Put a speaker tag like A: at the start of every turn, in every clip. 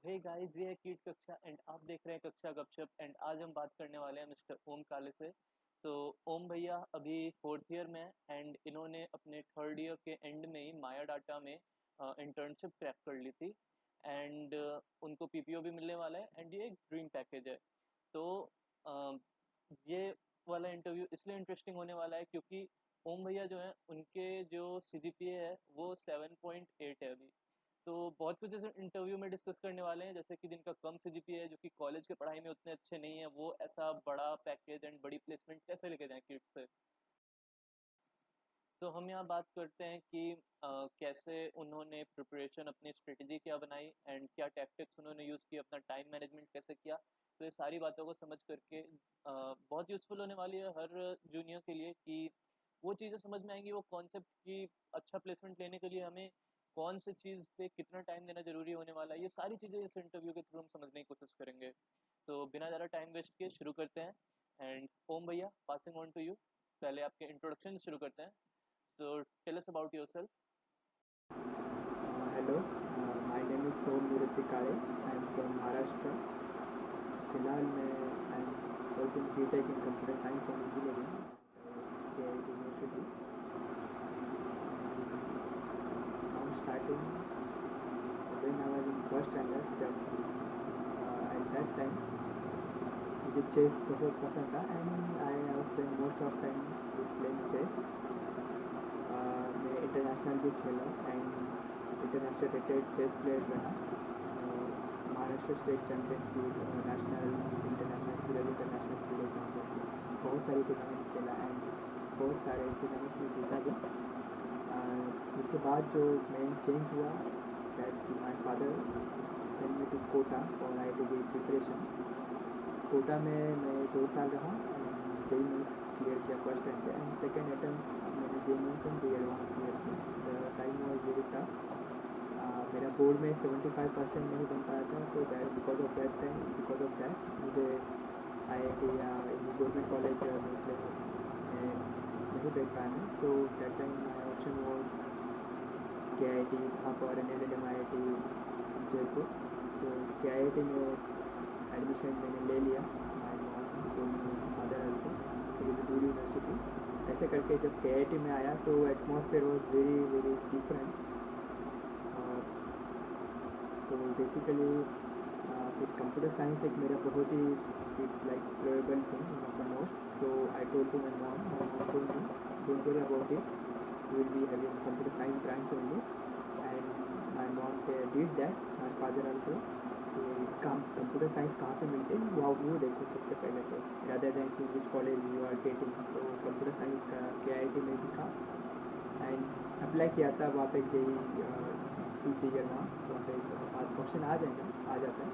A: Hey guys, ये है कीट कक्षा एंड आप देख रहे हैं कक्षा गपशप। एंड आज हम बात करने वाले हैं मिस्टर ओम काले से। सो ओम भैया अभी फोर्थ ईयर में हैं एंड इन्होंने अपने थर्ड ईयर के एंड में ही माया डाटा में इंटर्नशिप क्रैक कर ली थी। एंड उनको पीपीओ भी मिलने वाला है एंड ये एक ड्रीम पैकेज है। तो अ, ये वाला इंटरव्यू इसलिए इंटरेस्टिंग होने वाला है क्योंकि ओम भैया जो हैं उनके जो सीजीपीए है वो 7.8 है अभी। तो बहुत कुछ इस इंटरव्यू में डिस्कस करने वाले हैं, जैसे कि जिनका कम सीजीपीए है, जो कि कॉलेज के पढ़ाई में उतने अच्छे नहीं है, वो ऐसा बड़ा पैकेज एंड बड़ी प्लेसमेंट कैसे लेके जाएं किड्स से। तो हम यहाँ बात करते हैं कि कैसे उन्होंने प्रिपरेशन अपनी स्ट्रेटजी क्या बनाई एंड क्या टैक्टिक्स उन्होंने यूज़ किए, अपना टाइम मैनेजमेंट कैसे किया। तो ये सारी बातों को समझ करके बहुत यूज़फुल होने वाली है हर जूनियर के लिए कि वो चीज़ें समझ में आएंगी, वो कॉन्सेप्ट की अच्छा प्लेसमेंट लेने के लिए हमें कौन सी चीज़ पे कितना टाइम देना ज़रूरी होने वाला है। ये सारी चीज़ें इस इंटरव्यू के थ्रू हम समझने की कोशिश करेंगे। तो बिना ज़्यादा टाइम वेस्ट किए शुरू करते हैं। एंड ओम भैया, पासिंग ऑन टू यू। पहले आपके इंट्रोडक्शन शुरू करते हैं। So tell us about yourself.
B: Hello, my name is Om Niratikare. I am from Maharashtra. फिलहाल मैं I am pursuing BTech in computer science and engineering KIT university. Now starting when I was in first standard, जब at that time मुझे chess बहुत पसंद था and I have spend most of time with playing chess. मैं international भी खेला and international rated chess player बना. Maharashtra state championship, national international period, international period championship, बहुत सारी टूर्नामेंट खेला एंड बहुत सारे टूर्नामेंट में जीता भी. उसके बाद जो मेन चेंज हुआ that my father send me to Kota for IIT preparation. Kota में मैं 2 साल रहा. जेई मीन्स क्लियर किया फर्स्ट टाइम से एंड सेकेंड अटैम्प्ट मैंने JEE mains and JEE advance clear किया. The time was very tough. मेरा बोर्ड में 75% नहीं बन पाया था. So that because of that time, because of that मुझे IIT या गवर्नमेंट कॉलेज में नहीं बैठ पाया मैं. So that time my option was KIT, वहाँ पर NLM IIT जयपुर. तो KIT में एडमिशन मैंने ले लिया. My mom mother also, it is दूर यूनिवर्सिटी. ऐसे करके जब KIT में आया तो atmosphere was very very different. तो बेसिकली फिर कंप्यूटर साइंस एक मेरा बहुत ही it's like probable thing one of the most. So I told to my mom told me don't worry about it, you will be having computer science branch only. And my mom did that, my father also. काम computer science कहाँ पे मिलते हैं वो देखो सबसे पहले तो, रादर देन कि which college you are getting. तो कंप्यूटर साइंस का KIT में दिखा एंड अप्लाई किया था. वहाँ पे जेई चाहिए वहाँ पे आज ऑप्शन आ जाता है.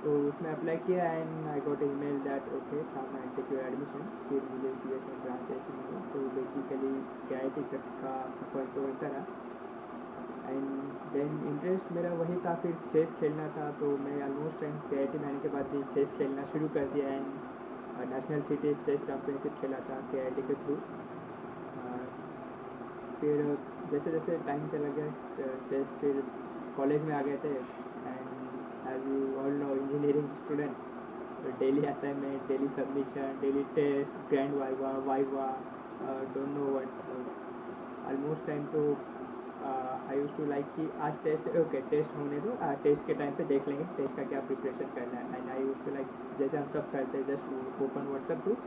B: तो उसमें अप्लाई किया and I got email that okay come and take your admission. फिर मुझे CS में ब्रांच ऐसी मिली. तो बेसिकली KIT तक का सफ़र तो ऐसा रहा. एंड देन इंटरेस्ट मेरा वही था, फिर चेस खेलना था. तो मैं ऑलमोस्ट टाइम KIT में आने के बाद भी चेस खेलना शुरू कर दिया and national cities chess championship खेला था KIT के थ्रू. फिर जैसे जैसे टाइम चला गया चेस फिर कॉलेज में आ गए थे. And as you all know engineering student, daily assignment, daily submission, daily test, grand viva don't know what. Almost time तो आई यूज टू लाइक कि आज टेस्ट ओके टेस्ट होने दो, टेस्ट के टाइम पे देख लेंगे टेस्ट का क्या प्रिपरेशन करना है. And I use to like जैसे हम सब करते हैं जस्ट ओपन व्हाट्सएप ग्रुप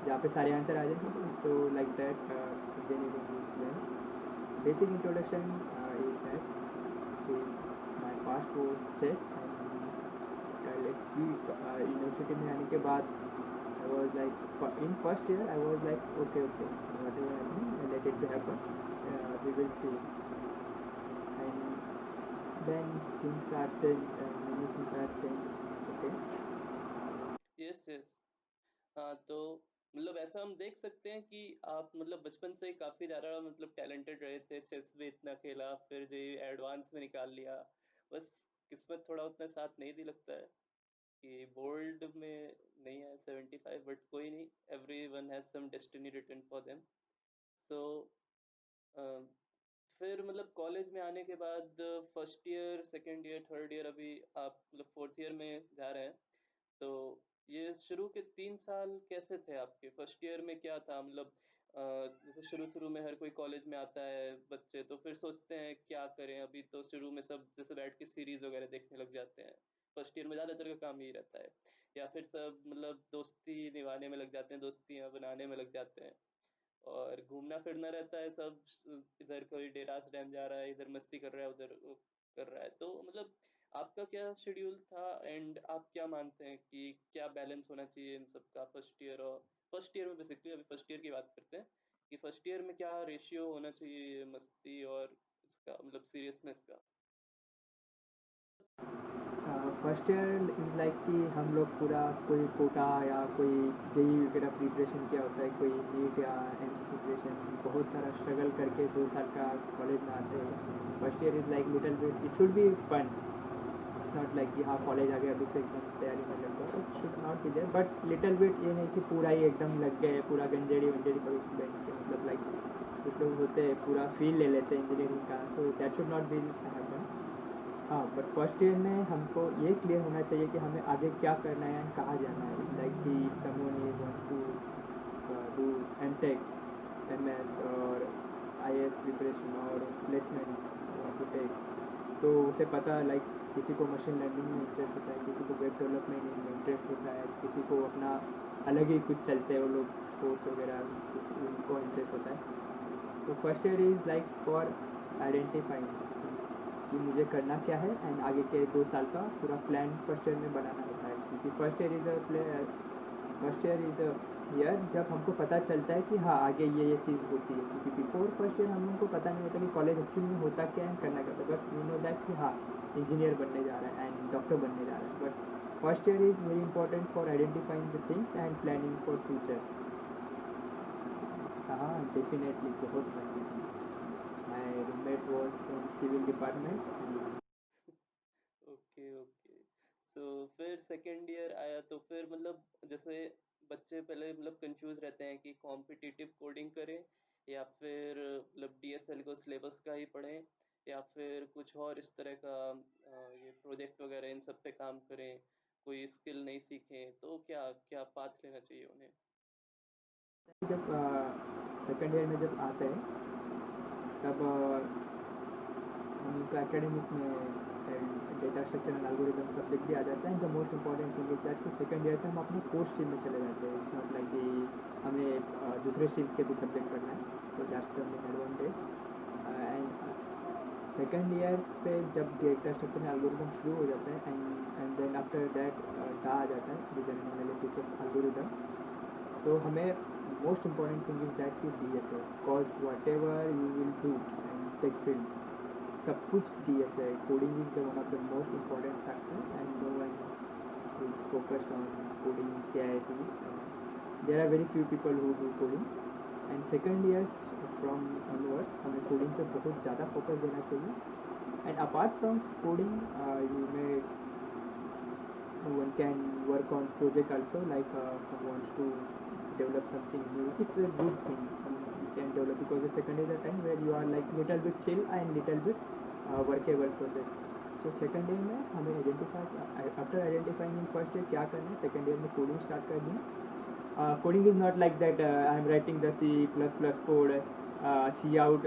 B: जहाँ पे सारे आंसर आ जाएंगे. तो like that engineering is basic introduction is that my past was chess and university में आने के बाद I was like in first year I was like okay whatever happening let it to happen, we will see. And then things are changed and many things are changed. Okay.
A: Yes yes. हाँ, तो मतलब ऐसा हम देख सकते हैं कि आप मतलब बचपन से ही काफ़ी ज़्यादा मतलब टैलेंटेड रहे थे, चेस भी इतना खेला, फिर जो एडवांस में निकाल लिया. बस किस्मत थोड़ा उतना साथ नहीं दी लगता है कि बोर्ड में नहीं है 75, बट कोई नहीं, everyone has some destiny written for them. So फिर मतलब कॉलेज में आने के बाद first year, second year, third year, अभी आप मतलब फोर्थ ईयर में जा रहे हैं। तो ये शुरू के 3 साल कैसे थे आपके? फर्स्ट ईयर में क्या था मतलब जैसे शुरू शुरू में हर कोई कॉलेज में आता है बच्चे, तो फिर सोचते हैं क्या करें। अभी तो शुरू में सब जैसे बैठ के सीरीज वगैरह देखने लग जाते हैं। फर्स्ट ईयर में ज़्यादातर का काम यही रहता है। या फिर सब मतलब दोस्ती निभाने में लग जाते हैं, दोस्तियाँ बनाने में लग जाते हैं, और घूमना फिरना रहता है सब। इधर कोई डेरास डैम जा रहा है, इधर मस्ती कर रहा है, उधर वो कर रहा है। तो मतलब आपका क्या शेड्यूल था, एंड आप क्या मानते हैं कि क्या बैलेंस होना चाहिए इन सब का? फर्स्ट ईयर में बेसिकली, अभी फर्स्ट ईयर की बात करते हैं कि फर्स्ट ईयर में क्या रेशियो होना चाहिए मस्ती और इसका मतलब सीरियसनेस का?
B: फर्स्ट ईयर इज़ लाइक कि हम लोग पूरा कोई कोटा या कोई जेई वगैरह प्रिपरेशन किया होता है, कोई नीट या एम्स प्रिपरेशन, बहुत सारा स्ट्रगल करके 2 साल का कॉलेज में आते हैं। First year is like little bit, it should be fun. It's not like कि हाँ कॉलेज आ गया अभी से एकदम तैयारी कर लेते हो, it should not be there, but little bit ये नहीं कि पूरा ही एकदम लग गए, पूरा गंजेड़ी वंजेड़ी पर बैठ के, मतलब लाइक कुछ लोग होते हैं पूरा फील ले लेते हैं इंजीनियरिंग का, so that should not be happen. हाँ, बट फर्स्ट ईयर में हमको ये क्लियर होना चाहिए कि हमें आगे क्या करना है, कहाँ जाना है। लाइक कि someone is wants to do MTech, MS और आईएएस प्रिपरेशन और प्लेसमेंट वांट टू टेक, तो उसे पता लाइक किसी को मशीन लर्निंग में इंटरेस्ट होता है, किसी को वेब डेवलपमेंट में इंटरेस्ट होता है, किसी को अपना अलग ही कुछ चलते हैं वो लोग, स्पोर्ट्स वगैरह उनको इंटरेस्ट होता है। तो first year is like for identifying कि मुझे करना क्या है, एंड आगे के 2 साल का पूरा प्लान फर्स्ट ईयर में बनाना होता है। क्योंकि first year is a year जब हमको पता चलता है कि हाँ आगे ये चीज़ होती है। क्योंकि बिफोर फर्स्ट ईयर हम लोग को पता नहीं होता कि कॉलेज एक्चुअली में होता क्या है, करना क्या होता है, बस यू नो दैट कि हाँ इंजीनियर बनने जा रहा है एंड डॉक्टर बनने जा रहा है। But first year is very important for identifying the things and planning for future. हाँ डेफिनेटली बहुत मस्ती थी। My roommate was from civil department.
A: Okay okay. So फिर सेकेंड ईयर आया तो फिर मतलब जैसे बच्चे पहले मतलब कंफ्यूज रहते हैं कि कॉम्पिटिटिव कोडिंग करें या फिर मतलब डीएसएल को सिलेबस का ही पढ़ें, या फिर कुछ और इस तरह का ये प्रोजेक्ट वगैरह इन सब पे काम करें, कोई स्किल नहीं सीखें, तो क्या क्या पाथ लेना चाहिए उन्हें?
B: जब सेकेंड ईयर में जब आते हैं तब उनका एकेडमिक में data structure and algorithm subject भी आ जाता है। The most important thing is that कि सेकेंड ईयर से हम अपने कोर स्ट्रीम में चले जाते हैं। इट्स नॉट लाइक कि हमें दूसरे स्ट्रीम्स के भी सब्जेक्ट पढ़ना है, तो that's the main advantage. And second year पे जब डेटा स्ट्रक्चर एंड एल्गोरिथम शुरू हो जाता है एंड देन आफ्टर दैट टा आ जाता है डिजाइन एनालिसिस ऑफ एल्गोरिथम, तो हमें most important thing is that कि डी एस है, cause whatever you will do and tech field सब कुछ डी एस है। Coding is the one of the most important factor and no one is focused on coding K I T. There are very few people who do coding, and second years from onwards हमें coding पे बहुत ज़्यादा focus देना चाहिए। And apart from coding you may one can work on project also, like someone wants to develop something new. It's a good thing you can develop, because the second is a time where you are like little bit chill and little bit workable process. So second year में हमें identify, after identifying in first year क्या करना है, second year में coding start कर दी। Coding is not like that I am writing the C plus plus code, cout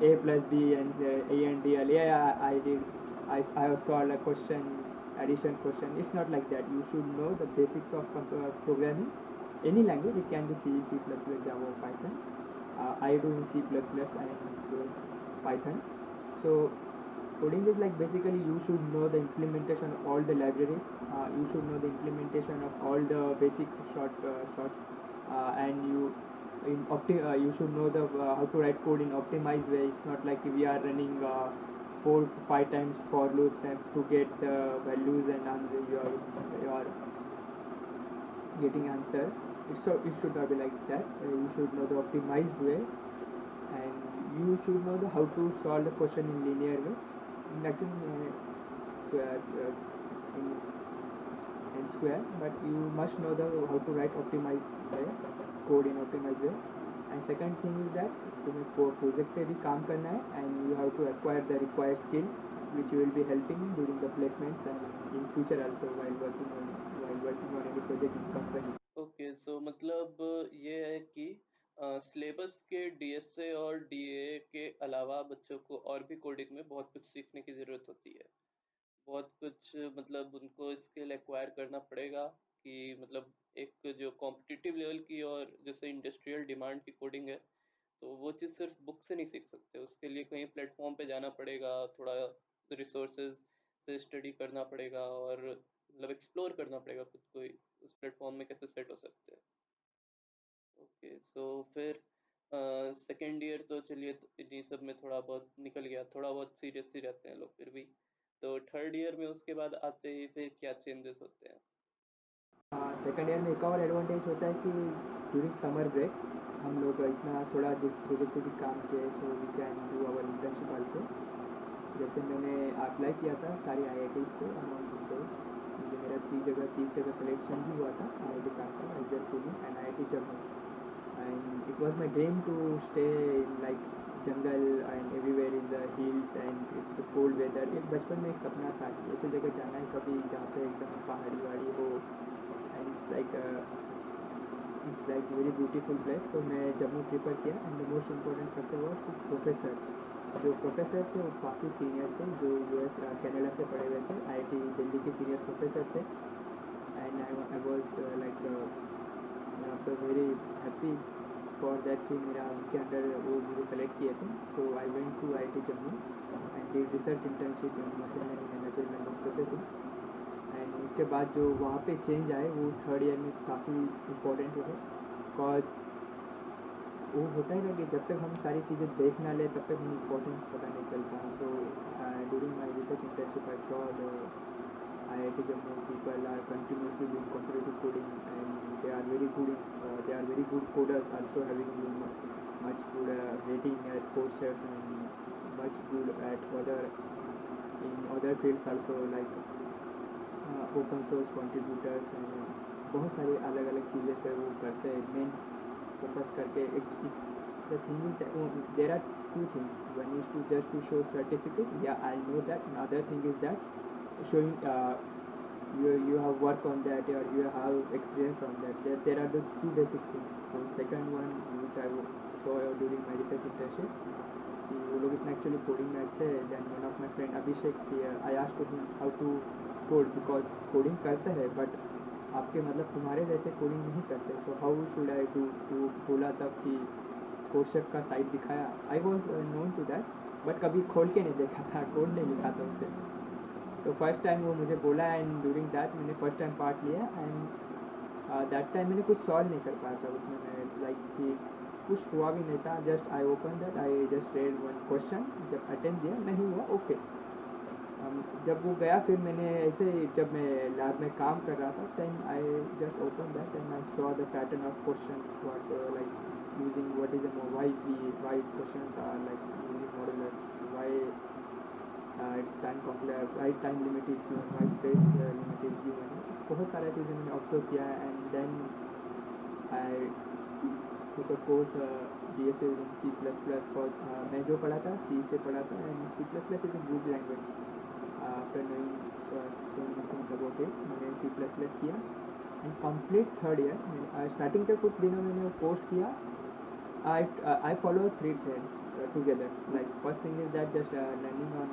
B: a plus b and a and d, I have solved a question, addition question. It's not like that. You should know the basics of programming. Any language, it can be C, C++, Java, or Python. I do in C++ and Python. So coding is like basically you should know the implementation of all the libraries. You should know the implementation of all the basic shorts, and you should know the how to write code in optimized way. It's not like we are running 4 to 5 times for loops and to get the values and your getting answer. It should not be like that. You should know the optimized way, and you should know the how to solve the question in linear way. Nothing square in square, but you must know the how to write optimized way, code in optimized way. And second thing is that तुम्हें project पे भी काम करना है and you have to acquire the required skills which you will be helping during the placements and in future also while working on any project in company.
A: Okay, so मतलब ये है कि सिलेबस के डीएसए और DA के अलावा बच्चों को और भी कोडिंग में बहुत कुछ सीखने की ज़रूरत होती है। बहुत कुछ मतलब उनको स्किल एक्वायर करना पड़ेगा कि मतलब एक जो कॉम्पिटिटिव लेवल की और जैसे इंडस्ट्रियल डिमांड की कोडिंग है, तो वो चीज़ सिर्फ बुक से नहीं सीख सकते। उसके लिए कहीं प्लेटफॉर्म पे जाना पड़ेगा, थोड़ा रिसोर्सेज से स्टडी करना पड़ेगा और मतलब एक्सप्लोर करना पड़ेगा खुद को ही उस प्लेटफॉर्म में कैसे सेट हो सकते हैं। ओके, सो फिर सेकेंड ईयर तो चलिए तो इन्हीं सब में थोड़ा बहुत निकल गया, थोड़ा बहुत सीरियस ही रहते हैं लोग फिर भी। तो थर्ड ईयर में उसके बाद आते ही फिर क्या चेंजेस होते हैं?
B: सेकंड ईयर में एक और एडवांटेज होता है कि ड्यूरिंग समर ब्रेक हम लोग इतना थोड़ा जिस प्रोजेक्ट पे भी काम किए so we can do our internship also. जैसे मैंने अप्लाई किया था सारी IITs को अमाउंट को, मुझे मेरा 3 जगह सिलेक्शन भी हुआ था IIT Kanpur, IIT Pune and IIT Jammu. And it was my dream to stay in like jungle and everywhere in the hills and it's cold weather. एक बचपन में एक सपना था कि ऐसी जगह जाना है कभी जहाँ पे एकदम पहाड़ी वाड़ी हो and it's like very beautiful place. तो मैं जम्मू प्रीफर किया and the most important factor was professor. जो प्रोफेसर थे वो काफ़ी सीनियर थे, जो US कनाडा से पढ़े हुए थे, IIT दिल्ली के सीनियर प्रोफेसर थे and I was like very happy for that कि मेरा उनके अंडर वो मुझे सेलेक्ट किए थे। तो I went to IIT Jammu and did research internship in machine learning and natural language processing. And उसके बाद जो वहाँ पे चेंज आए वो थर्ड ईयर में काफ़ी इम्पोर्टेंट हुए, बिकॉज वो होता है ना कि जब तक हम सारी चीज़ें देख ना ले तब तक हमें इम्पोर्टेंस पता नहीं चलता। तो during my research internship I saw the IIT Jammu people are continuously doing competitive coding and they are very good coders, also having much good rating at Coursera and much good at other fields also like open source contributors and बहुत सारे अलग अलग चीज़ें पे वो करते हैं main focus करके। The thing is there are two things, one is to just to show certificate या I know that, other thing is that showing you have work on that or you have experience on that. There are the two basic things. So second one which I saw during my research internship कि वो लोग इतना actually coding में अच्छे हैं। Then one of my friend Abhishek, I asked him how to code, because coding करते हैं but आपके मतलब तुम्हारे जैसे कोडिंग नहीं करते, so how should I do. तो बोला तब कि कोर्सेरा का साइट दिखाया। I was known to that but कभी खोल के नहीं देखा था, कोड नहीं लिखा था उससे। तो फर्स्ट टाइम वो मुझे बोला एंड ड्यूरिंग दैट मैंने फर्स्ट टाइम पार्ट लिया एंड दैट टाइम मैंने कुछ सॉल्व नहीं कर पाया था उसमें। मैं लाइक कि कुछ हुआ भी नहीं था, just I open that, I just red one question, जब अटेम्प्ट दिया नहीं हुआ ओके। जब वो गया फिर मैंने ऐसे जब मैं लैब में काम कर रहा था then I just open that and I saw the pattern of question what like using what is why questions are like using modular, why it's time complex, right time limit is given, why space limit is given. बहुत सारी चीज़ें मैंने observe किया and then I took a course DSA in C++। For मैं जो पढ़ा था C से पढ़ा था and C++ is a good language। After knowing things about it मैंने C++ किया and complete third year. Starting के कुछ दिनों मैंने कोर्स किया। I follow 3 threads together. Like first thing is that just learning on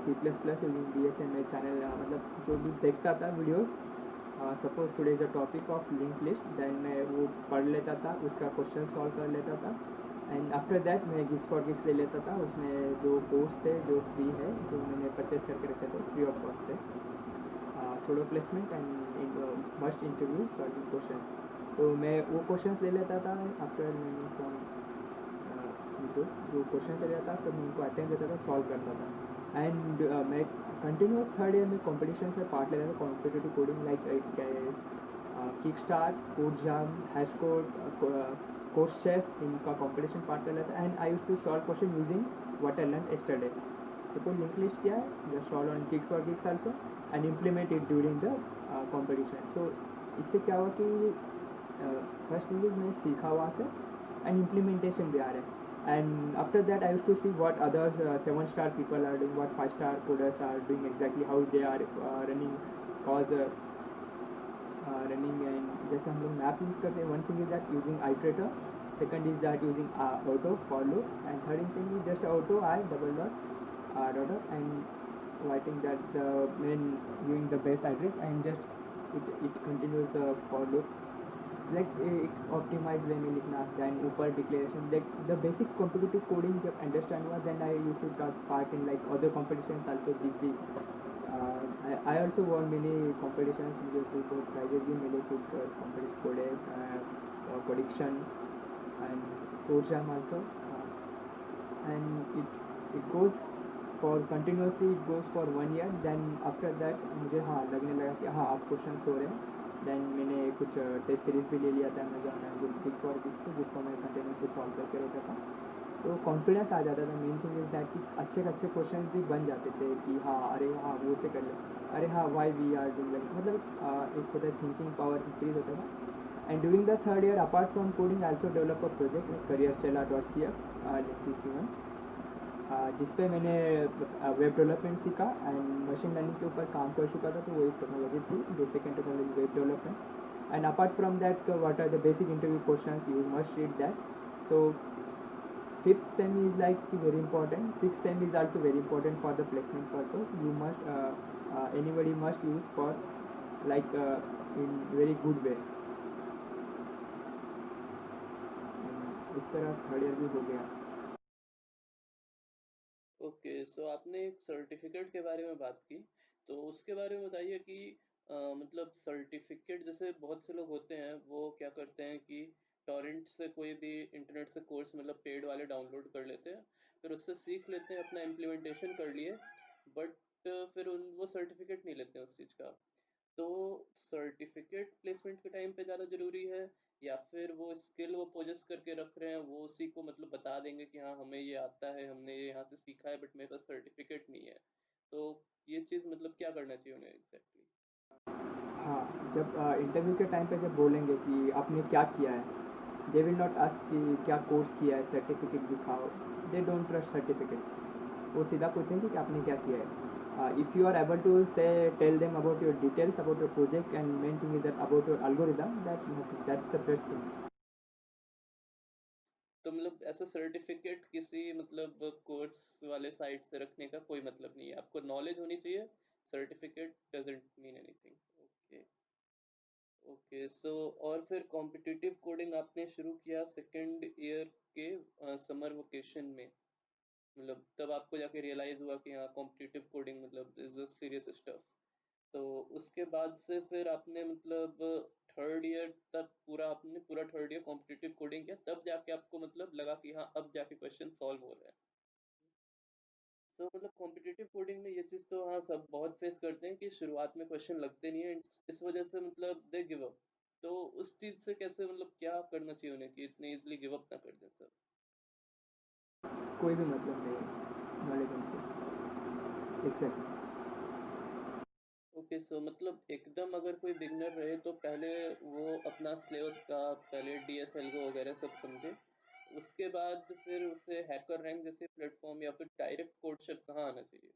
B: C++ using DSA में channel मतलब जो भी देखता था videos, suppose today is a topic of link list, then मैं वो पढ़ लेता था, उसका क्वेश्चन सॉल्व कर लेता था एंड आफ्टर दैट मैं गिग्स फॉर गिग्स ले लेता था। उसमें जो कोर्स थे जो फ्री है जो मैंने परचेज करके रखे थे फ्री ऑफ कॉस्ट थे, solo placement and must interview solving question. तो मैं वो क्वेश्चन ले लेता था आफ्टर मैंने फ्रॉम जो क्वेश्चन ले लेता था तो मैं उनको अटेंड करता था, सॉल्व करता था एंड मैं कंटिन्यूस थर्ड ईयर में कॉम्पिटिशन में पार्ट ले रहा था competitive coding like Kickstart, Code Jam, Hash Code, कोर्सेफ, इनका कॉम्पिटिशन पार्ट ले लेता and I used to solve question using what I learn yesterday. Suppose link list किया है, just solve on geeks for geeks also and implement it during the competition. So इससे क्या हुआ कि फर्स्ट थिंग इज मैंने सीखा वहाँ से एंड इम्प्लीमेंटेशन भी आ रहा है. And after that, I used to see what others 7-star people are doing, what 5-star coders are doing exactly, how they are running cause running. And जैसे हम लोग मैप यूज़ करते हैं, one thing is that using iterator, second is that using auto for loop, and third thing is just auto I double dot dot and writing that the main using the base address and just it continues the for loop. Like optimized way में लिखना, then ऊपर declaration, like the basic competitive coding जब understand हुआ, then I used to take part in like other competitions also big. I also won many competitions, मुझे कुछ prizes भी मिले, कुछ competitive codes, prediction and code jam also, and it goes for continuously, it goes for 1 year. Then after that मुझे हाँ लगने लगा कि हाँ अब क्वेश्चन हो रहे हैं. देन मैंने कुछ टेस्ट सीरीज भी ले लिया था अमेजॉन एंड फिक्स और फिक्स से, जिसको मैं कंटिन्यूसली सॉल्व करके रहता था. तो कॉन्फिडेंस आ जाता था. मेन थिंग इज दैट कि अच्छे अच्छे क्वेश्चन भी बन जाते थे कि हाँ अरे हाँ वो से कर ले, अरे हाँ why we are doing like, मतलब एक होता है थिंकिंग पावर इंक्रीज होता था. And during the third year apart from coding I also develop a project careerstella.cf, जिस पे मैंने वेब डेवलपमेंट सीखा एंड मशीन लर्निंग के ऊपर काम कर चुका था. तो वो एक टेक्नोलॉजी थी, जो second technology web development. And apart from that what are the basic interview questions, you must read that. So fifth sem is like very important, six sem is also very important for the placement purpose. You must anybody must use for like in very good way. इस तरह third year भी हो गया.
A: Okay, सो आपने एक certificate के बारे में बात की, तो उसके बारे में बताइए कि मतलब सर्टिफिकेट जैसे बहुत से लोग होते हैं वो क्या करते हैं कि टॉरेंट से कोई भी इंटरनेट से कोर्स मतलब पेड वाले डाउनलोड कर लेते हैं, फिर उससे सीख लेते हैं, अपना इम्प्लीमेंटेशन कर लिए, बट फिर वो सर्टिफिकेट नहीं लेते हैं उस चीज़ का. तो सर्टिफिकेट प्लेसमेंट के टाइम पे ज़्यादा ज़रूरी है, या फिर वो स्किल वो पोजेस करके रख रहे हैं, वो उसी को मतलब बता देंगे कि हाँ हमें ये आता है, हमने ये यहाँ से सीखा है, बट मेरे पास सर्टिफिकेट नहीं है. तो ये चीज़ मतलब क्या करना चाहिए उन्हें एग्जैक्टली?
B: हाँ, जब इंटरव्यू के टाइम पे जब बोलेंगे कि आपने क्या किया है, दे विल नॉट आस्क कि क्या कोर्स किया है, सर्टिफिकेट दिखाओ. They don't trust certificate. वो सीधा पूछेंगे कि आपने क्या किया है. If you are able to say tell them about your details about your project and main thing is that about your algorithm, that's the best thing.
A: तो मतलब ऐसा सर्टिफिकेट किसी मतलब कोर्स वाले साइट से रखने का कोई मतलब नहीं है, आपको नॉलेज होनी चाहिए, certificate doesn't mean anything. Okay. Okay, so और फिर कॉम्पिटिटिव कोडिंग आपने शुरू किया सेकेंड ईयर के समर वेकेशन में, मतलब तब आपको जाके रियलाइज हुआ कि हाँ कॉम्पिटिटिव कोडिंग मतलब इज अ सीरियस स्टफ. तो उसके बाद से फिर आपने मतलब थर्ड ईयर तक आपने पूरा थर्ड ईयर कॉम्पिटिटिव कोडिंग किया, तब जाके आपको मतलब लगा कि हाँ अब जाके क्वेश्चन सॉल्व हो रहा है. सो मतलब कॉम्पिटिटिव कोडिंग में ये चीज़ तो हाँ सब बहुत फेस करते हैं कि शुरुआत में क्वेश्चन लगते नहीं है, इस वजह से मतलब दे गिव अप. तो उस चीज़ से कैसे मतलब क्या करना चाहिए उन्हें कि इतने इजीली गिव अप ना कर दें सर?
B: कोई भी मतलब नहीं, नॉलेज हमसे एग्जैक्ट.
A: ओके, सो मतलब एकदम अगर कोई बिगनर रहे तो पहले वो अपना सिलेबस का पहले डीएस एल्गो वगैरह सब समझे, उसके बाद फिर उसे हैकर रैंक जैसे प्लेटफॉर्म या फिर डायरेक्ट कोड शेफ कहाँ आना चाहिए?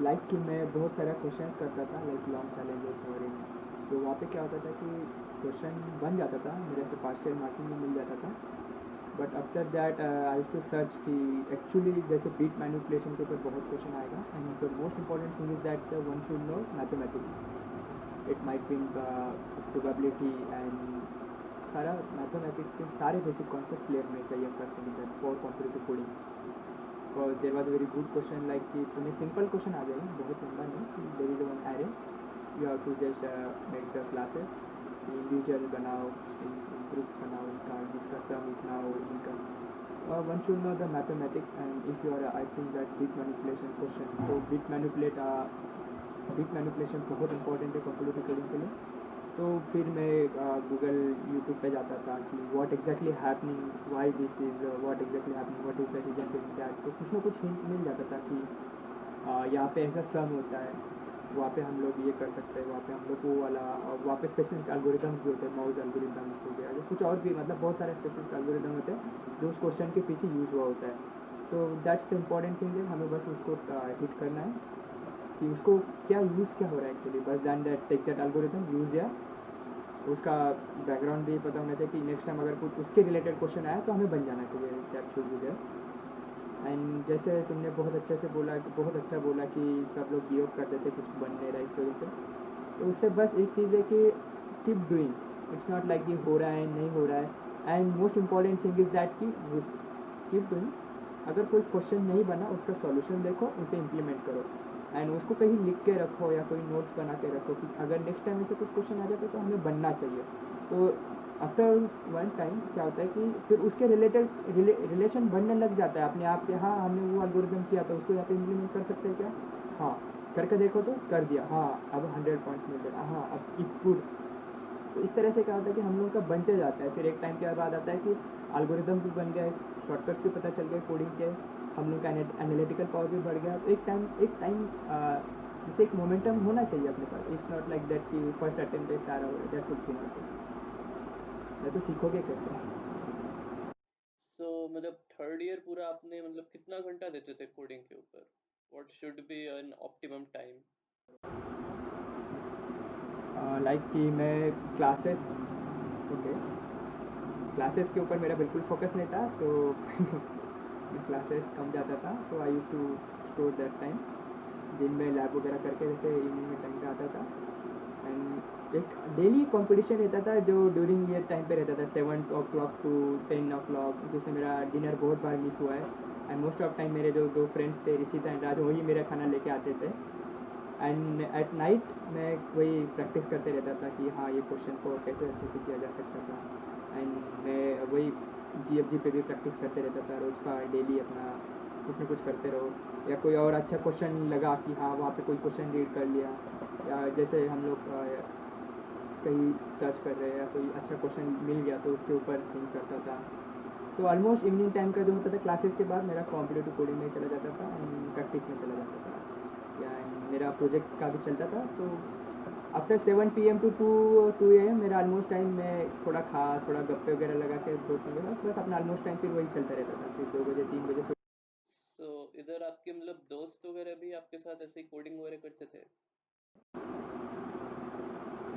B: लाइक कि मैं बहुत सारा क्वेश्चन करता था लाइक लॉन्ग चैलेंजेस और इन. तो वहाँ पे क्या होता था कि क्वेश्चन बन जाता था मेरे से, पार्शियल मार्किंग में मिल जाता था. But after that I to search कि एक्चुअली जैसे बीट मैनिपुलेशन के ऊपर बहुत क्वेश्चन आएगा. And the most important thing is that one should know mathematics. It might been probability and सारा मैथमेटिक्स के सारे बेसिक कॉन्सेप्ट क्लियर होने चाहिए first thing that for competitive coding. और there was very good question like कि तुम्हें simple question आ जाएगा, बहुत लंबा नहीं. There is one array, you have to just make the classes individual बनाओ, ग्रुप्स बनाओ, इनका जिसका सम इतना हो इनका. One should know the mathematics. And if you are I think that bit manipulation question, तो बिट मैनिपुलेशन बहुत important है कॉम्पिटिटिव कोडिंग के लिए. तो फिर मैं गूगल यूट्यूब पे जाता था कि what exactly happening, why this is what exactly happening, what is the reason behind that. तो कुछ ना कुछ हिंट मिल जाता था कि यहाँ पे ऐसा सम होता है, वहाँ पे हम लोग ये कर सकते हैं, वहाँ पे हम लोग वो वाला, वहाँ पे स्पेसिफिक एल्गोरिदम्स भी होते हैं, माउस एल्गोरिदम्स हो गया या कुछ और भी, मतलब बहुत सारे स्पेसिफिक एल्गोरिदम होते हैं जो उस क्वेश्चन के पीछे यूज़ हुआ होता है। तो दैट्स द इम्पॉर्टेंट थिंग है, हमें बस उसको हिट करना है कि उसको क्या यूज़ क्या हो रहा है एक्चुअली, बस than that take that algorithm use, या उसका बैकग्राउंड भी पता होना चाहिए कि नेक्स्ट टाइम अगर कुछ उसके रिलेटेड क्वेश्चन आया तो हमें बन जाना चाहिए, that should be there. And जैसे तुमने बहुत अच्छे से बोला, बहुत अच्छा बोला कि सब लोग गिव अप कर देते कुछ बन नहीं रहा इस वजह से, तो उससे बस एक चीज़ है कि keep doing, it's not like कि हो रहा है नहीं हो रहा है। And most important thing is that कि कीप डूइंग, अगर कोई क्वेश्चन नहीं बना उसका सॉल्यूशन देखो, उसे इम्प्लीमेंट करो, एंड उसको कहीं लिख के रखो या कोई नोट्स बना के रखो कि अगर नेक्स्ट टाइम ऐसे कुछ क्वेश्चन आ जाता है तो हमें बनना चाहिए। तो आफ्टर वन टाइम क्या होता है कि फिर उसके रिलेटेड रिलेशन बनने लग जाता है अपने आप से, हाँ हमने वो एल्गोरिदम किया था उसको यहाँ पे इम्प्लीमेंट कर सकते हैं क्या, हाँ करके देखो तो कर दिया, हाँ अब 100 पॉइंट्स मिल गया, हाँ अब इट्स गुड। तो इस तरह से क्या होता है कि हम लोगों का बनते जाता है, फिर एक टाइम के बाद आता है कि एल्गोरिदम्स भी बन गए, शॉर्टकट्स भी पता चल गए कोडिंग के, हम लोग का एनालिटिकल पावर भी बढ़ गया। तो एक टाइम जैसे एक मोमेंटम होना चाहिए अपने पास, इट्स नॉट लाइक दैट कि फर्स्ट अटेम्प्ट पे सारा हो रहा है, दैट शुड बी नॉट, मैं तो सीखोगे कैसे।
A: सो मतलब थर्ड ईयर पूरा आपने मतलब कितना घंटा देते थे कोडिंग के ऊपर? What should be an optimum time?
B: Like कि मैं क्लासेस, ओके, क्लासेस के ऊपर मेरा बिल्कुल फोकस नहीं था, तो मैं क्लासेस कम जाता था, तो I use to store that time दिन में लैब वगैरह करके, जैसे इवनिंग में टाइम पे आता था। एंड एक डेली कंपटीशन रहता था जो ड्यूरिंग ये टाइम पे रहता था, 7 o'clock टू 10 o'clock, जिसमें मेरा डिनर बहुत बार मिस हुआ है। एंड मोस्ट ऑफ टाइम मेरे जो दो फ्रेंड्स थे, ऋषिता एंड राज, वही मेरा खाना लेके आते थे। एंड एट नाइट मैं वही प्रैक्टिस करते रहता था कि हाँ ये क्वेश्चन को कैसे अच्छे से किया जा सकता था। एंड मैं वही GFG पे भी प्रैक्टिस करते रहता था, रोज़ का डेली अपना कुछ ना कुछ करते रहो, या कोई और अच्छा क्वेश्चन लगा कि हाँ वहाँ पे कोई क्वेश्चन रीड कर लिया, या जैसे हम लोग कहीं सर्च कर रहे हैं या कोई अच्छा क्वेश्चन मिल गया तो उसके ऊपर थिंक करता था। तो ऑलमोस्ट इवनिंग टाइम का जो होता था क्लासेस के बाद, मेरा कॉम्पिटेटिव कोडिंग में चला जाता था एंड प्रैक्टिस में चला जाता था, या मेरा प्रोजेक्ट का भी चलता था। तो आफ्टर 7 PM टू 2 AM मेरा ऑलमोस्ट टाइम, मैं थोड़ा थोड़ा गप्पे वगैरह लगा के दोस्तों के साथ, बस अपना ऑलमोस्ट टाइम फिर वही चलता रहता था, फिर 2 बजे 3 बजे फिर।
A: सो इधर आपके मतलब दोस्त वगैरह भी आपके साथ ऐसे ही कोडिंग वगैरह करते थे?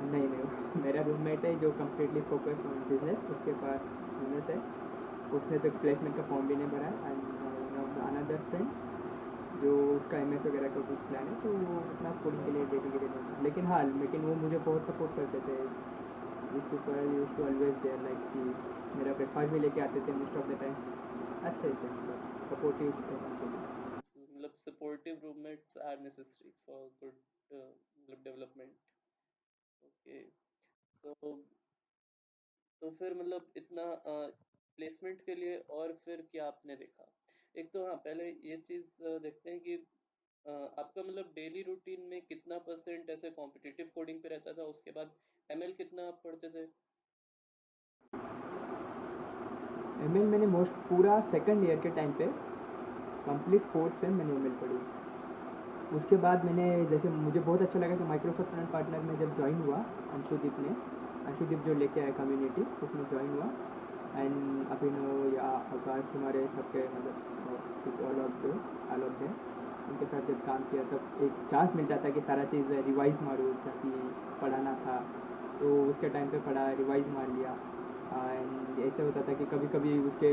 B: नहीं नहीं, मेरा रूममेट है जो कम्प्लीटली फोकस ऑन बिजनेस, उसके पास बिजनेस है, उसने तो प्लेसमेंट का फॉर्म भी नहीं भरा है। एंड अनदर फ्रेंड जो उसका MS वगैरह का कुछ प्लान है, तो वो अपना कोडिंग के लिए डेडिकेटेड होता है। लेकिन हाँ, लेकिन वो मुझे बहुत सपोर्ट करते थे, this people use to always there, like कि मेरा ब्रेकफास्ट भी लेके आते थे मोस्ट ऑफ द टाइम, अच्छे थे, सपोर्टिव थे मुझे।
A: मतलब supportive roommates are necessary for good मतलब डेवलपमेंट। ओके। सो तो फिर मतलब इतना प्लेसमेंट के लिए और फिर क्या आपने देखा? एक तो हाँ, पहले ये चीज़ देखते हैं कि आपका मतलब डेली रूटीन में कितना परसेंट ऐसे कॉम्पिटिटिव कोडिंग पे रहता था, उसके बाद ML कितना आप पढ़ते थे?
B: ML मैंने मोस्ट पूरा सेकंड ईयर के टाइम पे कंप्लीट 4 सेम मैंने ML पढ़ी। उसके बाद मैंने, जैसे मुझे बहुत अच्छा लगा कि माइक्रोसॉफ्ट एंड पार्टनर में जब ज्वाइन हुआ, अंशुदीप ने, अंशुदीप जो लेके आया कम्युनिटी, उसमें ज्वाइन हुआ। एंड अभिनव या आकाश, तुम्हारे सबके मतलब ऑल ऑफ देम, उनके साथ जब काम किया तब एक चांस मिलता था कि सारा चीज़ रिवाइज मारूँ, ताकि पढ़ाना था तो उसके टाइम पे पढ़ा, रिवाइज मार लिया। एंड ऐसे होता था कि कभी कभी उसके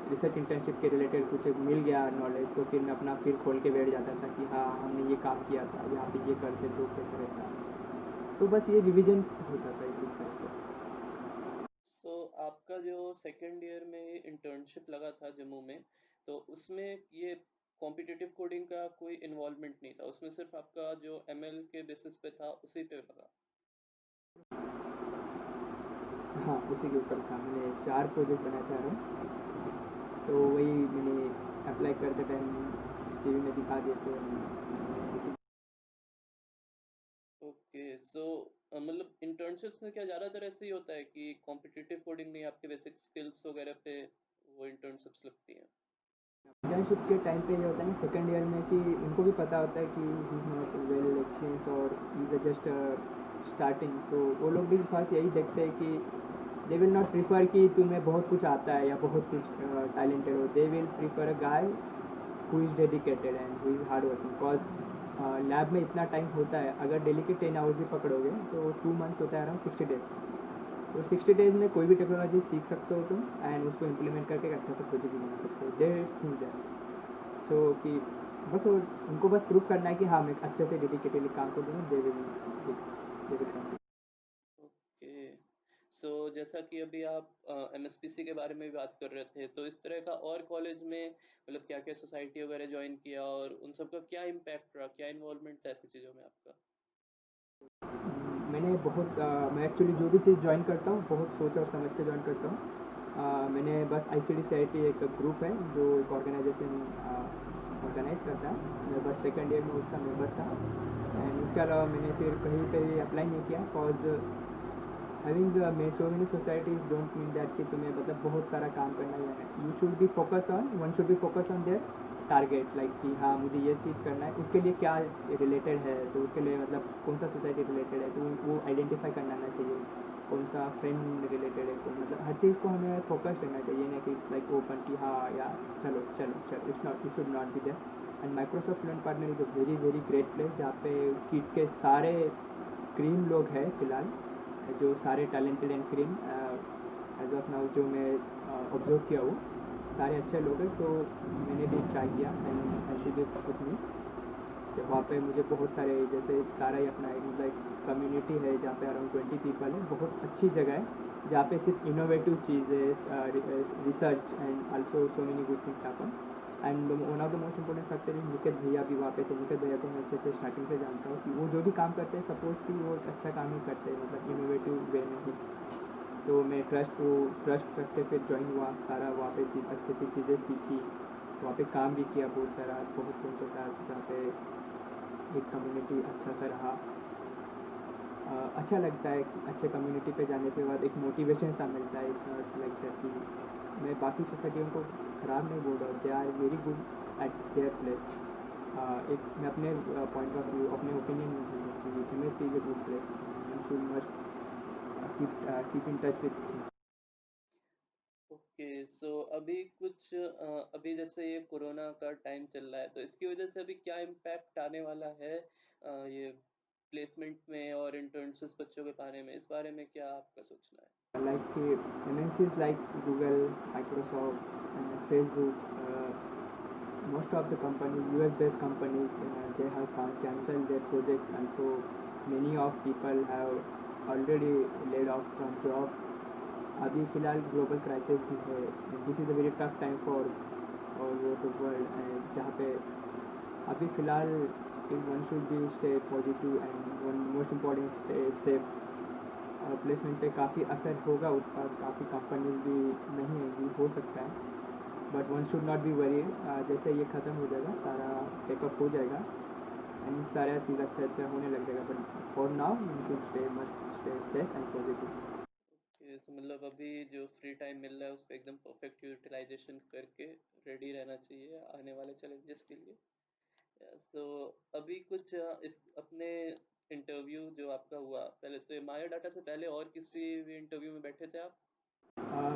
B: रिसर्च इंटर्नशिप के रिलेटेड कुछ मिल गया नॉलेज, तो फिर मैं अपना फिर खोल के बैठ जाता था कि हाँ हमने ये काम किया था, यहाँ पे ये करते तो कैसे रहता। तो बस ये रिविजन होता था इसी तरह से।
A: सो आपका जो सेकेंड ईयर में इंटर्नशिप लगा था जम्मू में, तो उसमें ये कॉम्पिटिटिव कोडिंग का कोई इन्वॉल्वमेंट नहीं था, उसमें सिर्फ आपका जो ML के बेसिस पे था उसी पे लगा?
B: हाँ उसी के ऊपर था, मैंने 4 प्रोजेक्ट बनाए थे अरुण, तो वही मैंने अप्लाई करते टाइम CV में दिखा दिए थे उसी।
A: ओके। सो मतलब इंटर्नशिप्स में क्या ज़्यादातर ऐसे ही होता है कि कॉम्पिटिटिव कोडिंग नहीं, आपके बेसिक स्किल्स वगैरह पे वो इंटर्नशिप्स लगती हैं?
B: इंटर्नशिप के टाइम पे ये होता है ना सेकेंड ईयर में कि उनको भी पता होता है कि he is not well experience और इज़ जस्ट स्टार्टिंग, तो वो लोग भी फर्स्ट यही देखते हैं कि दे विल नॉट प्रीफर कि तुम्हें बहुत कुछ आता है या बहुत कुछ टैलेंटेड हो. They will prefer a guy who is dedicated and who is hard working. Because lab में इतना टाइम होता है, अगर डेली के 10 आवर्स भी पकड़ोगे तो 2 मंथ्स होता है अराउंड 60 डेज. तो 60 डेज में कोई भी टेक्नोलॉजी सीख सकते हो तुम एंड उसको इम्प्लीमेंट करके एक अच्छा सा प्रोजेक्ट भी बना सकते हो. दे थिंक दैट तो कि बस वो उनको बस प्रूव करना है कि हाँ मैं अच्छे से डेडिकेटेडली काम कर दूँगा. They will come.
A: ओके। सो जैसा कि अभी आप एमएसपीसी के बारे में भी बात कर रहे थे, तो इस तरह का और कॉलेज में मतलब क्या क्या सोसाइटी वगैरह ज्वाइन किया और उन सब का क्या इम्पैक्ट रहा, क्या इन्वॉल्वमेंट था ऐसी चीज़ों में आपका?
B: मैंने बहुत मैं एक्चुअली जो भी चीज़ ज्वाइन करता हूँ बहुत सोच और समझ के ज्वाइन करता हूँ. मैंने बस ICD-CIT एक ग्रुप है जो एक ऑर्गेनाइजेशन ऑर्गेनाइज करता है. मैं बस सेकेंड ईयर में उसका मेंबर था एंड उसके अलावा मैंने फिर कहीं पे अप्लाई नहीं किया. Cause having so many societies don't mean that कि तुम्हें मतलब बहुत सारा काम करना है. You should be focus on one should be focus on their target like कि हाँ मुझे ये चीज़ करना है, उसके लिए क्या रिलेटेड है, तो उसके लिए मतलब कौन सा सोसाइटी रिलेटेड है तो वो आइडेंटिफाई करना आना चाहिए. कौन सा फ्रेंड रिलेटेड है, कौन मतलब हर चीज़ को हमें फोकस करना चाहिए ना कि इट्स लाइक ओपन कि हाँ यार चलो चलो चलो. It's not, it should not be there. And Microsoft learn partner is a very very great place जहाँ पे किट के सारे क्रीम लोग हैं फिलहाल, जो सारे talented and cream as of now जो मैं ऑब्जर्व किया वो सारे अच्छे लोग हैं. तो मैंने भी ट्राई किया and she did with me. तो वहाँ पे मुझे बहुत सारे जैसे सारा ही अपना मतलब एक कम्युनिटी है जहाँ पे अराउंड 20 पीपल है. बहुत अच्छी जगह है जहाँ पे सिर्फ इनोवेटिव चीज़ें research and also so many good things happen. And one of the most important factor is Niket भैया भी वहाँ पे थे. निकेत भैया को मैं अच्छे से स्टार्टिंग से जानता हूँ कि वो जो भी काम करते हैं सपोज कि वो एक अच्छा काम ही करते हैं मतलब इनोवेटिव वे में ही. तो मैं ट्रस्ट रखते फिर ज्वाइन हुआ. सारा वहाँ पे अच्छी अच्छी चीज़ें सीखी, वहाँ पे काम भी किया बहुत सारा बहुत लोगों के साथ जहाँ पे एक कम्युनिटी अच्छा सा रहा. अच्छा लगता है कि अच्छे कम्युनिटी पे जाने के बाद एक मोटिवेशन सा मिलता है. इट्स नॉट लाइक दैट कि मैं बाकी सोसाइटियों को ख़राब नहीं बोल रहा हूँ. They are very good at their place. एक मैं अपने पॉइंट ऑफ व्यू अपने ओपिनियन में बोल रहा हूँ कि MSc is a good place. You should must keep in touch with.
A: Okay. So अभी कुछ अभी जैसे ये कोरोना का टाइम चल रहा है, तो इसकी वजह से अभी क्या इम्पैक्ट आने वाला है ये प्लेसमेंट में और इंटर्नशिप्स बच्चों के पाने में, इस बारे में क्या आपका सोचना है?
B: Like MNCs like Google, Microsoft, and Facebook, most of the companies, US-based companies, they have cancelled their projects, and so many of people have already laid off from jobs. अभी फिलहाल ग्लोबल क्राइसिस भी है. This is a very tough time for all over the world. जहाँ पे अभी फिलहाल one should be stay positive and one most important stay safe. Placement पे काफ़ी असर होगा उसका. काफ़ी कंपनीज भी नहीं आएंगी हो सकता है, but one should not B worry. जैसे ये ख़त्म हो जाएगा सारा टेकअप हो जाएगा एंड सारा चीज़ अच्छा अच्छा होने लग जाएगा. But for now you should stay must stay safe and positive.
A: Okay. So मतलब अभी जो फ्री टाइम मिल रहा है उसका एकदम परफेक्ट यूटिलाइजेशन करके रेडी रहना चाहिए आने वाले चैलेंजेस के लिए. सो अभी कुछ इस अपने इंटरव्यू जो आपका हुआ, पहले तो ये माया डाटा से पहले और किसी भी इंटरव्यू में बैठे थे आप?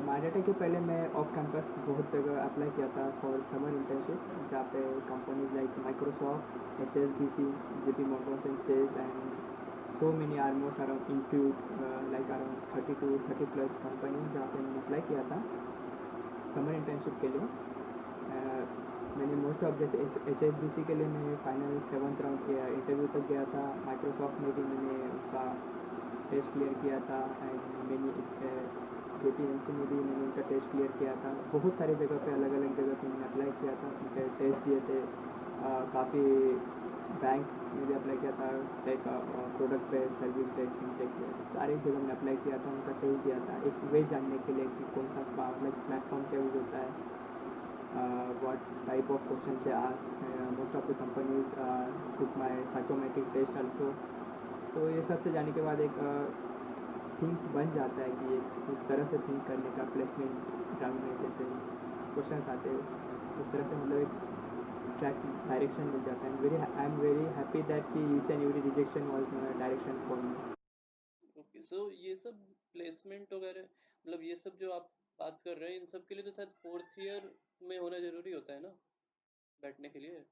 B: माइडाटा के पहले मैं ऑफ कैंपस बहुत जगह अप्लाई किया था फॉर समर इंटर्नशिप जहाँ पे companies like Microsoft, HSBC, JP Morgan and Chase and so many almost around Intuit, like around 30 to 30 plus company जहाँ पे मैंने अप्लाई किया था समर इंटर्नशिप के लिए. मैंने मोस्ट ऑफ जैसे HSBC के लिए मैंने फाइनल 7th राउंड किया, इंटरव्यू तक गया था. माइक्रोसॉफ्ट में भी मैंने उसका टेस्ट क्लियर किया था एंड मैंने JPMC में भी मैंने उनका टेस्ट क्लियर किया था. बहुत सारी जगह पे अलग अलग जगह पे मैंने अप्लाई किया था, उनके टेस्ट दिए थे. काफ़ी बैंक्स में भी अप्लाई किया था, टेक प्रोडक्ट पे सर्विस टेक फिनटेक सारी जगह मैंने अप्लाई किया था. उनका टेस्ट दिया था एक वे जानने के लिए कि कौन सा मतलब प्लेटफॉर्म क्या यूज होता है, what type of questions they ask. Most of the companies took my psychometric test also. तो ये सब से जाने के बाद एक थिंक बन जाता है कि एक उस तरह से थिंक करने का प्लेसमेंट राउंड में जैसे क्वेश्चन आते हैं उस तरह से मतलब एक ट्रैक डायरेक्शन मिल जाता है. I am very happy that कि each and every rejection was direction for me.
A: Okay, so ये सब प्लेसमेंट वगैरह, मतलब ये सब जो आप बात कर रहे हैं, इन सब के लिए तो शायद फोर्थ ईयर में होना जरूरी होता है ना, बैठने के लिए।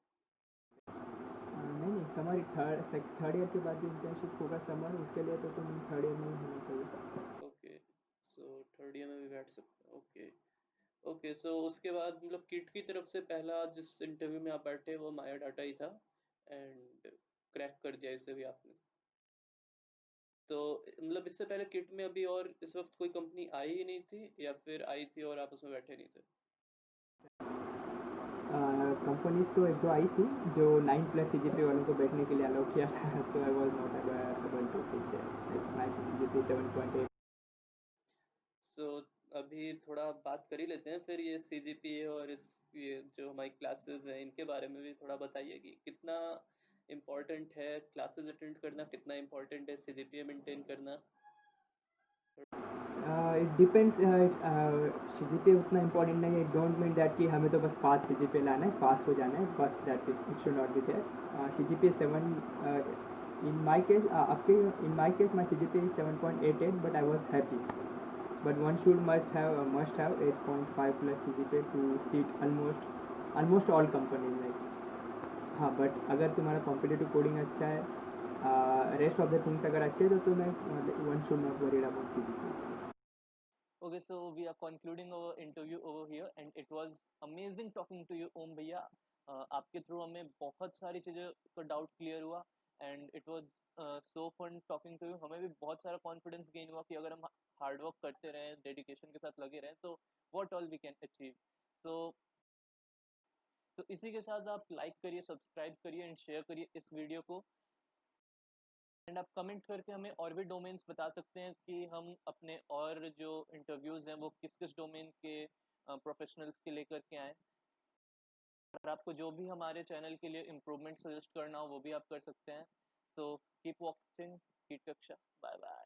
B: नहीं नहीं, समर थर्ड ईयर के बाद जो इंटर्नशिप होगा समर, उसके लिए तो तुम थर्ड ईयर में ही होना चाहिए.
A: ओके, सो थर्ड ईयर में भी बैठ सकते हैं। ओके, ओके, सो उसके बाद मतलब किट की तरफ से पहला जिस इंटरव्यू में आप बैठे वो माया डाटा ही था, एंड क्रैक कर दिया इसे भी आपने। तो मतलब इससे पहले किट में अभी और इस वक्त कोई कंपनी आई ही नहीं थी, या फिर आई थी और आप उसमें बैठे नहीं थे?
B: कंपनीज तो एक दो आई थी जो 9+ CGPA वालों को बैठने के लिए अलाउ किया था. So I was not able to sit there. My CGPA 7.8.
A: So अभी थोड़ा बात कर ही लेते हैं फिर ये सीजीपीए और इस ये जो हमारी क्लासेस हैं इनके बारे में भी थोड़ा बताइए कि कितना इम्पोर्टेंट है क्लासेस अटेंड करना, कितना इम्पोर्टेंट है सीजीपीए मेंटेन करना।
B: It depends. CGPA उतना इम्पोर्टेंट नहीं है. इट डोंट मीन दैट कि हमें तो बस 5 CGPA लाना है, पास हो जाना है, बस that's it. It should not be there. CGPA 7. In my case, in my case, my CGPA is 7.88, but I was happy. But one should must have 8.5+ CGPA to seat almost all companies like. हाँ, but अगर तुम्हारा competitive coding अच्छा है, rest of the things अगर अच्छे हैं, तो तुम्हें one should not worry about CGPA.
A: Okay, so we are concluding our interview over here and it was amazing talking to you Om भैया. आपके थ्रू हमें बहुत सारी चीज़ें का डाउट क्लियर हुआ and it was so fun talking to you. हमें भी बहुत सारा कॉन्फिडेंस गेन हुआ कि अगर हम हार्ड वर्क करते रहें, डेडिकेशन के साथ लगे रहें, तो what all we can achieve. So तो इसी के साथ आप लाइक करिए, सब्सक्राइब करिए एंड शेयर करिए इस वीडियो को. एंड आप कमेंट करके हमें और भी डोमेन्स बता सकते हैं कि हम अपने और जो इंटरव्यूज़ हैं वो किस किस डोमेन के प्रोफेशनल्स के लेकर के आएँ. और आपको जो भी हमारे चैनल के लिए इम्प्रूवमेंट सजेस्ट करना हो वो भी आप कर सकते हैं. सो कीप वॉचिंग कीट कक्षा. Bye bye.